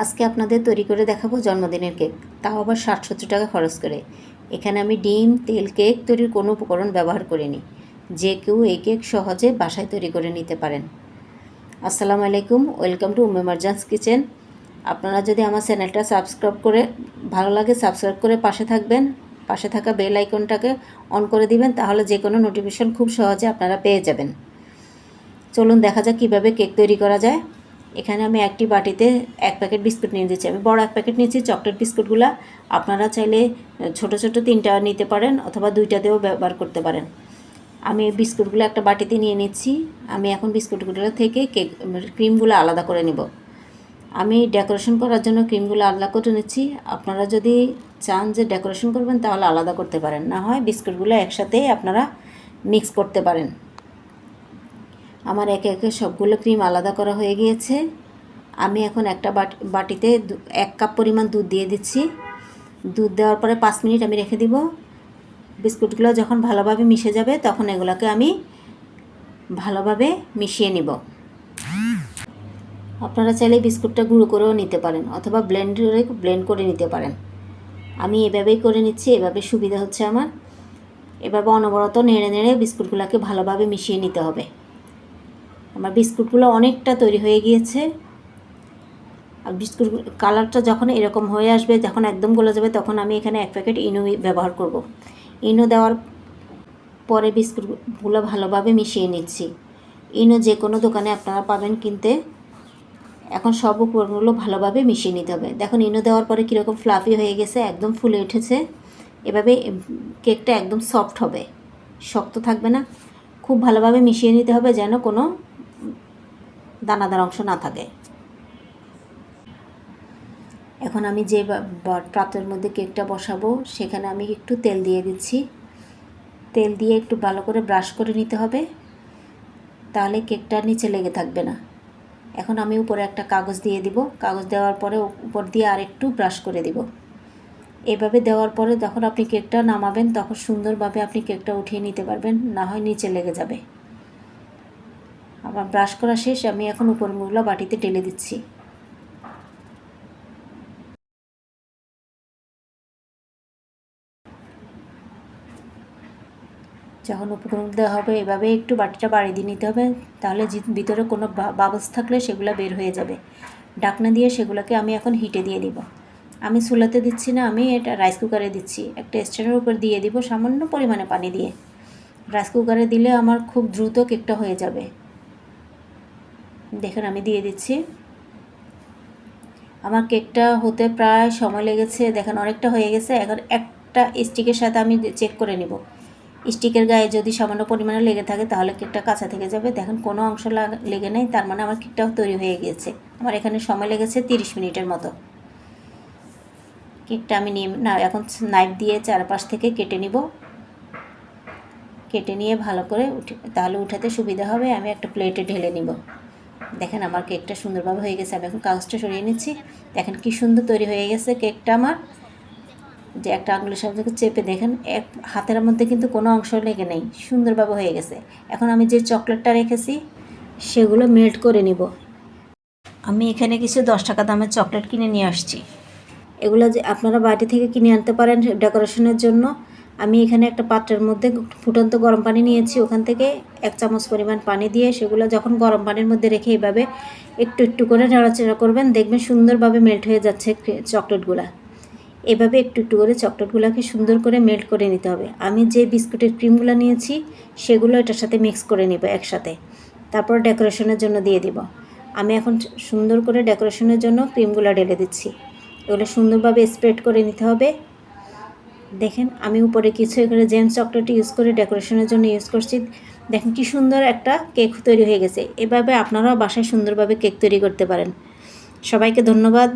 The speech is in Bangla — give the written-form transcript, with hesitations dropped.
আজকে আপনাদের তৈরি করে দেখাবো জন্মদিনের কেক, তাও আবার ৬০-৭০ টাকা খরচ করে। এখানে আমি ডিম, তেল, কেক তৈরির কোনো উপকরণ ব্যবহার করিনি। যে কেউ এই কেক সহজে বাসায় তৈরি করে নিতে পারেন। আসসালামু আলাইকুম, ওয়েলকাম টু উম্মে মারজানস কিচেন। আপনারা যদি আমার চ্যানেলটা সাবস্ক্রাইব করে ভালো লাগে সাবস্ক্রাইব করে পাশে থাকবেন, পাশে থাকা বেল আইকনটাকে অন করে দিবেন, তাহলে যে কোনো নোটিফিকেশন খুব সহজে আপনারা পেয়ে যাবেন। চলুন দেখা যাক কীভাবে কেক তৈরি করা যায়। এখানে আমি একটি বাটিতে 1 প্যাকেট বিস্কুট নিয়ে দিচ্ছি। আমি বড় 1 প্যাকেট নিয়েছি চকলেট বিস্কুটগুলো। আপনারা চাইলে ছোট ছোট 3টা নিতে পারেন অথবা 2টা দিয়েও ব্যবহার করতে পারেন। আমি বিস্কুটগুলো একটা বাটিতে নিয়ে নিচ্ছি। আমি এখন বিস্কুটগুলো থেকে কেক ক্রিমগুলো আলাদা করে নেব। আমি ডেকোরেশন করার জন্য ক্রিমগুলো আলাদা করে নিচ্ছি। আপনারা যদি চান যে ডেকোরেশন করবেন তাহলে আলাদা করতে পারেন, না হয় বিস্কুটগুলো একসাথে আপনারা মিক্স করতে পারেন। আমার একে একে সবগুলো ক্রিম আলাদা করা হয়ে গিয়েছে। আমি এখন একটা বাটিতে 1 কাপ পরিমাণ দুধ দিয়ে দিচ্ছি। দুধ দেওয়ার পরে 5 মিনিট আমি রেখে দিব। বিস্কুটগুলো যখন ভালোভাবে মিশে যাবে তখন এগুলোকে আমি ভালোভাবে মিশিয়ে নিব। আপনারা চাইলে বিস্কুটটা গুঁড়ো করেও নিতে পারেন অথবা ব্লেন্ড করে নিতে পারেন। আমি এভাবেই করে নিচ্ছি, এভাবে সুবিধা হচ্ছে আমার। এভাবে অনবরত নেড়ে নেড়ে বিস্কুটগুলোকে ভালোভাবে মিশিয়ে নিতে হবে। আমার বিস্কুটগুলো অনেকটা তৈরি হয়ে গিয়েছে। আর বিস্কুট কালারটা যখন এরকম হয়ে আসবে, যখন একদম গলে যাবে, তখন আমি এখানে 1 প্যাকেট ইনো ব্যবহার করব। ইনো দেওয়ার পরে বিস্কুটগুলো ভালোভাবে মিশিয়ে নিচ্ছি। ইনো যে কোনো দোকানে আপনারা পাবেন কিনতে। এখন সব উপকরণগুলো ভালোভাবে মিশিয়ে নিতে হবে। দেখুন ইনো দেওয়ার পরে কীরকম ফ্লাফি হয়ে গেছে, একদম ফুলে উঠেছে। এভাবে কেকটা একদম সফট হবে, শক্ত থাকবে না। খুব ভালোভাবে মিশিয়ে নিতে হবে যেন কোনো দানাদার অংশ না থাকে। এখন আমি যে পাত্রের মধ্যে কেকটা বসাবো সেখানে আমি একটু তেল দিয়ে দিচ্ছি। তেল দিয়ে একটু ভালো করে ব্রাশ করে নিতে হবে, তাহলে কেকটা নিচে লেগে থাকবে না। এখন আমি উপরে একটা কাগজ দিয়ে দিব। কাগজ দেওয়ার পরে উপর দিয়ে আর একটু ব্রাশ করে দিব। এভাবে দেওয়ার পরে যখন আপনি কেকটা নামাবেন তখন সুন্দরভাবে আপনি কেকটা উঠিয়ে নিতে পারবেন, না হয় নিচে লেগে যাবে। আমার ব্রাশ করা শেষ। আমি এখন উপরগুলো বাটিতে ঢেলে দিচ্ছি। যখন উপকরণ দেওয়া হবে এভাবে একটু বাটিটা বাড়িয়ে দিয়ে নিতে হবে, তাহলে ভিতরে কোনো বাবলস থাকলে সেগুলো বের হয়ে যাবে। ঢাকনা দিয়ে সেগুলোকে আমি এখন হিটে দিয়ে দিব। আমি চুলাতে দিচ্ছি না, আমি এটা রাইস কুকারে দিচ্ছি। একটা স্ট্যান্ডের উপর দিয়ে দিব সামান্য পরিমাণে পানি দিয়ে। রাইস কুকারে দিলে আমার খুব দ্রুত কেকটা হয়ে যাবে। দেখেন আমি দিয়ে দিচ্ছি। আমার কেকটা হতে প্রায় সময় লেগেছে, দেখেন অনেকটা হয়ে গেছে। এখন একটা স্টিকের সাথে আমি চেক করে নেব। স্টিকের গায়ে যদি সামান্য পরিমাণে লেগে থাকে তাহলে কেকটা কাঁচা থেকে যাবে। দেখেন কোনো অংশ লেগে নেই, তার মানে আমার কেকটাও তৈরি হয়ে গিয়েছে। আমার এখানে সময় লেগেছে 30 মিনিটের মতো। কেকটা আমি এখন নাইফ দিয়ে চারপাশ থেকে কেটে নিব। কেটে নিয়ে ভালো করে তাহলে উঠাতে সুবিধা হবে। আমি একটা প্লেটে ঢেলে নিব। দেখেন আমার কেকটা সুন্দরভাবে হয়ে গেছে। আমি এখন কাগজটা সরিয়ে নিচ্ছি। দেখেন কি সুন্দর তৈরি হয়ে গেছে কেকটা আমার। যে একটা আঙুলের সাহায্যে চেপে দেখেন এক হাতের মধ্যে কিন্তু কোনো অংশ লেগে নেই, সুন্দরভাবে হয়ে গেছে। এখন আমি যে চকলেটটা রেখেছি সেগুলো মেল্ট করে নিব। আমি এখানে কিছু 10 টাকা দামের চকলেট কিনে নিয়ে আসছি। এগুলো যে আপনারা বাইরে থেকে কিনে আনতে পারেন ডেকোরেশনের জন্য। আমি এখানে একটা পাত্রের মধ্যে ফুটন্ত গরম পানি নিয়েছি, ওখান থেকে 1 চামচ পরিমাণ পানি দিয়ে সেগুলো যখন গরম পানির মধ্যে রেখে এভাবে একটু একটু করে নাড়াচাড়া করবেন, দেখবেন সুন্দরভাবে মেল্ট হয়ে যাচ্ছে চকলেটগুলো। এভাবে একটু একটু করে চকলেটগুলোকে সুন্দর করে মেল্ট করে নিতে হবে। আমি যে বিস্কুটের ক্রিমগুলো নিয়েছি সেগুলো এটার সাথে মিক্স করে নিব একসাথে, তারপর ডেকোরেশনের জন্য দিয়ে দিব। আমি এখন সুন্দর করে ডেকোরেশনের জন্য ক্রিমগুলো ঢেলে দিচ্ছি। এগুলো সুন্দরভাবে স্প্রেড করে নিতে হবে। দেখেন আমি উপরে কিছু এখানে জেমস চকলেট ইউজ করে ডেকোরেশনের জন্য ইউজ করছি। দেখেন কি সুন্দর একটা কেক তৈরি হয়ে গেছে। এভাবে আপনারাও বাসায় সুন্দরভাবে কেক তৈরি করতে পারেন। সবাইকে ধন্যবাদ।